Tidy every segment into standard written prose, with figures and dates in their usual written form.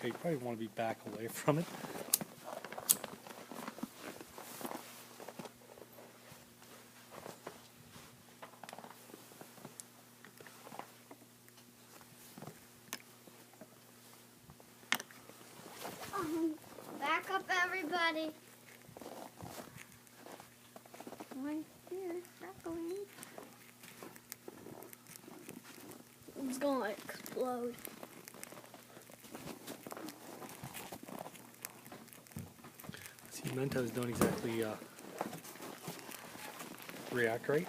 Okay, you probably want to be back away from it. Back up, everybody. Right here, crackling. It's gonna explode. See, Mentos don't exactly react right.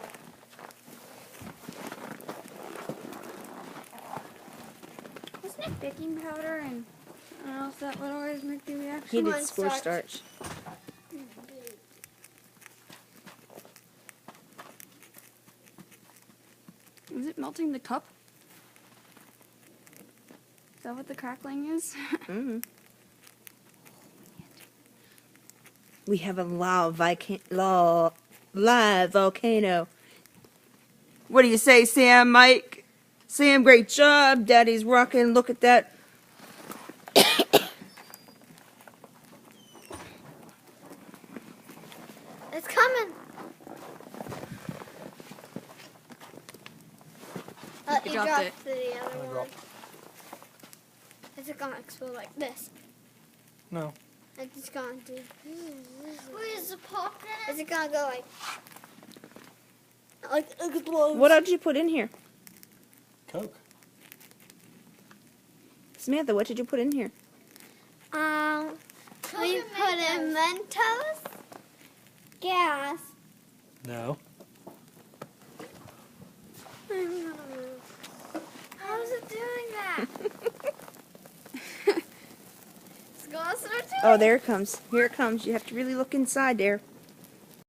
Wasn't it baking powder and I don't know if that would always make the reaction? He Come did on, cornstarch. Is it melting the cup? Is that what the crackling is? Mm-hmm. We have a live volcano. What do you say, Sam, Mike? Sam, great job. Daddy's rocking. Look at that. It's coming. You You dropped dropped it. the other I one. dropped. Is it gonna explode like this? No. It's just gonna do. Where's the pocket? Is it gonna go like explode? What did you put in here? Coke. Samantha, what did you put in here? We put in Mentos, gas. No. How is it doing that? It's gonna start doing. Oh, there it comes. Here it comes. You have to really look inside there.